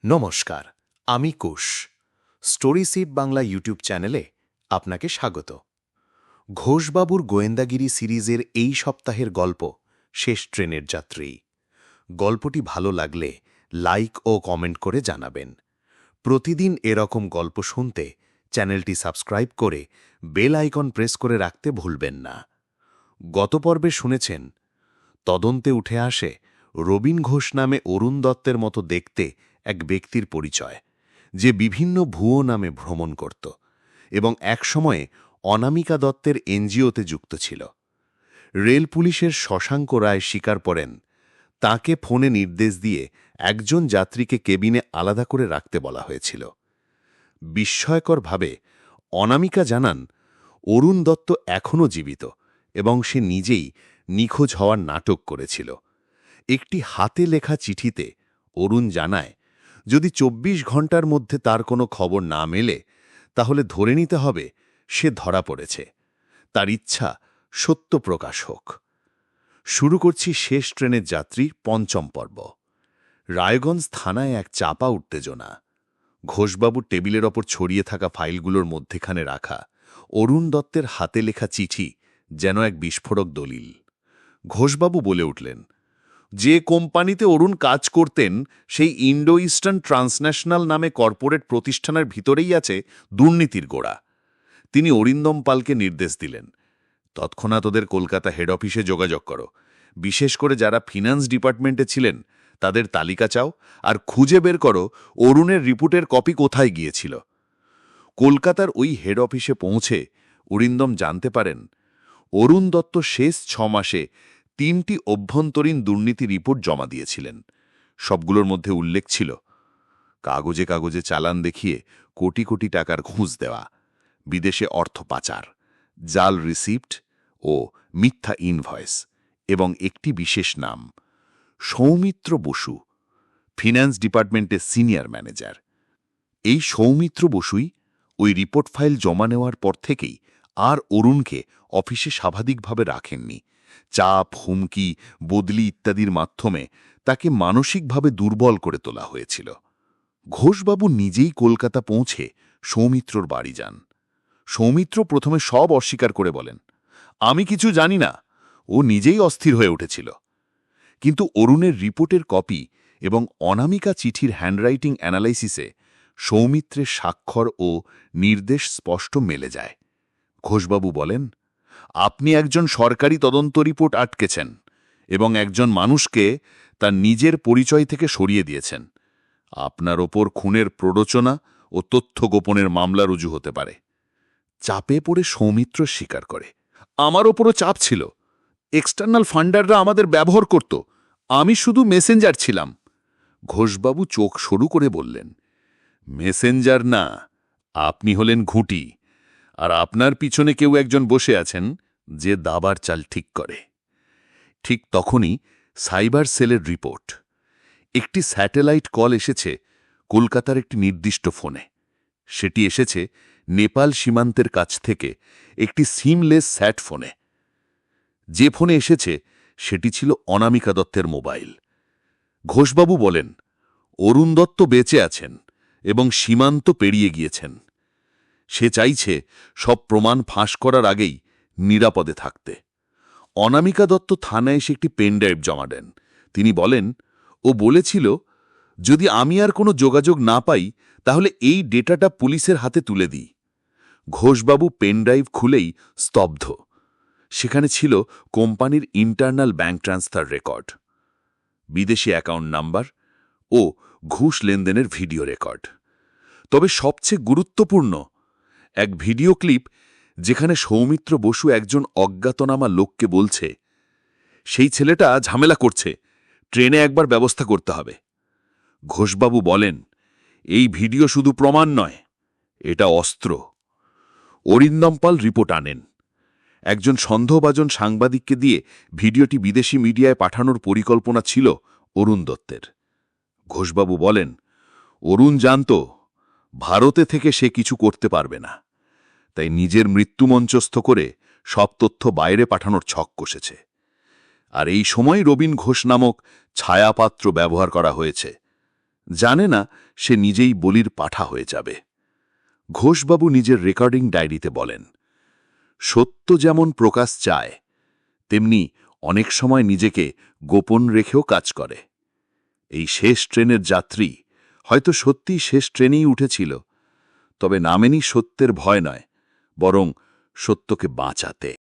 নমস্কার, আমি কুশ। Story seat Bangla YouTube চ্যানেলে আপনাকে স্বাগত। ঘোষবাবুর গোয়েন্দাগিরি সিরিজের এই সপ্তাহের গল্প শেষ ট্রেনের যাত্রী। গল্পটি ভালো লাগলে লাইক ও কমেন্ট করে জানাবেন। প্রতিদিন এরকম গল্প শুনতে চ্যানেলটি সাবস্ক্রাইব করে বেল আইকন প্রেস করে রাখতে ভুলবেন না। গত পর্বে শুনেছেন, তদন্তে উঠে আসে রবীন ঘোষ নামে অরুণ দত্তের মতো দেখতে এক ব্যক্তির পরিচয়, যে বিভিন্ন ভুয়ো নামে ভ্রমণ করত এবং একসময়ে অনামিকা দত্তের এনজিওতে যুক্ত ছিল। রেল পুলিশের শশাঙ্ক রায় স্বীকার করেন, তাকে ফোনে নির্দেশ দিয়ে একজন যাত্রীকে কেবিনে আলাদা করে রাখতে বলা হয়েছিল। বিস্ময়করভাবে অনামিকা জানান, অরুণ দত্ত এখনও জীবিত এবং সে নিজেই নিখোঁজ হওয়ার নাটক করেছিল। একটি হাতে লেখা চিঠিতে অরুণ জানায়, যদি ২৪ ঘণ্টার মধ্যে তার কোনো খবর না মেলে তাহলে ধরে নিতে হবে সে ধরা পড়েছে। তার ইচ্ছা সত্য প্রকাশ হোক। শুরু করছি শেষ ট্রেনের যাত্রী পঞ্চম পর্ব। রায়গঞ্জ থানায় এক চাপা উত্তেজনা। ঘোষবাবুর টেবিলের ওপর ছড়িয়ে থাকা ফাইলগুলোর মধ্যেখানে রাখা অরুণ দত্তের হাতে লেখা চিঠি যেন এক বিস্ফোরক দলিল। ঘোষবাবু বলে উঠলেন, যে কোম্পানিতে অরুণ কাজ করতেন সেই ইন্ডো ইস্টার্ন ট্রান্সন্যাশনাল নামে কর্পোরেট প্রতিষ্ঠানের ভিতরেই আছে দুর্নীতির গোড়া। তিনি অরিন্দম পালকে নির্দেশ দিলেন, তৎক্ষণাৎ ওদের কলকাতা হেড অফিসে যোগাযোগ করো। বিশেষ করে যারা ফিন্যান্স ডিপার্টমেন্টে ছিলেন তাদের তালিকা চাও আর খুঁজে বের করো অরুণের রিপোর্টের কপি কোথায় গিয়েছিল। কলকাতার ওই হেড অফিসে পৌঁছে অরিন্দম জানতে পারেন, অরুণ দত্ত শেষ ৬ মাসে ৩টি অভ্যন্তরীণ দুর্নীতি রিপোর্ট জমা দিয়েছিলেন। সবগুলোর মধ্যে উল্লেখ ছিল কাগজে কাগজে চালান দেখিয়ে কোটি কোটি টাকার ঘুষ দেওয়া, বিদেশে অর্থ পাচার, জাল রিসিপ্ট ও মিথ্যা ইনভয়েস, এবং একটি বিশেষ নাম সৌমিত্র বসু, ফিন্যান্স ডিপার্টমেন্টের সিনিয়র ম্যানেজার। এই সৌমিত্র বসুই ওই রিপোর্ট ফাইল জমা নেওয়ার পর থেকেই আর অরুণকে অফিসে স্বাভাবিকভাবে রাখেননি। চাপ, হুমকি, বদলি ইত্যাদির মাধ্যমে তাকে মানসিকভাবে দুর্বল করে তোলা হয়েছিল। ঘোষবাবু নিজেই কলকাতা পৌঁছে সৌমিত্রর বাড়ি যান। সৌমিত্র প্রথমে সব অস্বীকার করে বলেন, আমি কিছু জানি না। ও নিজেই অস্থির হয়ে উঠেছিল। কিন্তু অরুণের রিপোর্টের কপি এবং অনামিকা চিঠির হ্যান্ডরাইটিং অ্যানালাইসিসে সৌমিত্রের স্বাক্ষর ও নির্দেশ স্পষ্ট মেলে যায়। ঘোষবাবু বলেন, আপনি একজন সরকারি তদন্ত রিপোর্ট আটকেছেন এবং একজন মানুষকে তার নিজের পরিচয় থেকে সরিয়ে দিয়েছেন। আপনার ওপর খুনের প্ররোচনা ও তথ্য গোপনের মামলা রুজু হতে পারে। চাপে পড়ে সৌমিত্র স্বীকার করে, আমার ওপরও চাপ ছিল। এক্সটার্নাল ফান্ডাররা আমাদের ব্যবহার করত, আমি শুধু মেসেঞ্জার ছিলাম। ঘোষবাবু চোখ সরু করে বললেন, মেসেঞ্জার না, আপনি হলেন ঘুঁটি, আর আপনার পিছনে কেউ একজন বসে আছেন যে দাবার চাল ঠিক করে। ঠিক তখনই সাইবার সেলের রিপোর্ট। একটি স্যাটেলাইট কল এসেছে কলকাতার একটি নির্দিষ্ট ফোনে। সেটি এসেছে নেপাল সীমান্তের কাছ থেকে একটি সিমলেস স্যাট ফোনে। যে ফোনে এসেছে সেটি ছিল অনামিকা দত্তের মোবাইল। ঘোষবাবু বলেন, অরুণ দত্ত বেঁচে আছেন এবং সীমান্ত পেরিয়ে গিয়েছেন। সে চাইছে সব প্রমাণ ফাঁস করার আগেই নিরাপদে থাকতে। অনামিকা দত্ত থানায় এসে একটি পেনড্রাইভ জমা দেন। তিনি বলেন, ও বলেছিল যদি আমি আর কোনো যোগাযোগ না পাই তাহলে এই ডেটাটা পুলিশের হাতে তুলে দিই। ঘোষবাবু পেনড্রাইভ খুলেই স্তব্ধ। সেখানে ছিল কোম্পানির ইন্টারনাল ব্যাংক ট্রান্সফার রেকর্ড, বিদেশি অ্যাকাউন্ট নাম্বার ও ঘুষ লেনদেনের ভিডিও রেকর্ড। তবে সবচেয়ে গুরুত্বপূর্ণ এক ভিডিও ক্লিপ, যেখানে সৌমিত্র বসু একজন অজ্ঞাতনামা লোককে বলছে, সেই ছেলেটা ঝামেলা করছে, ট্রেনে একবার ব্যবস্থা করতে হবে। ঘোষবাবু বলেন, এই ভিডিও শুধু প্রমাণ নয়, এটা অস্ত্র। অরিন্দম পাল রিপোর্ট আনেন। একজন সন্দেহভাজন সাংবাদিককে দিয়ে ভিডিওটি বিদেশি মিডিয়ায় পাঠানোর পরিকল্পনা ছিল অরুণ দত্তের। ঘোষবাবু বলেন, অরুণ জানত ভারতে থেকে সে কিছু করতে পারবে না, তাই নিজের মৃত্যু মঞ্চস্থ করে সব তথ্য বাইরে পাঠানোর ছক কষেছে। আর এই সময় রবীন ঘোষ নামক ছায়াপাত্র ব্যবহার করা হয়েছে, জানে না সে নিজেই বলির পাঠা হয়ে যাবে। ঘোষবাবু নিজের রেকর্ডিং ডায়েরিতে বলেন, সত্য যেমন প্রকাশ চায়, তেমনি অনেক সময় নিজেকে গোপন রেখেও কাজ করে। এই শেষ ট্রেনের যাত্রী হয়তো সত্যিই শেষ ট্রেনেই উঠেছিল, তবে নামেনি সত্যের ভয় নয়, বরং সত্যকে বাঁচাতে।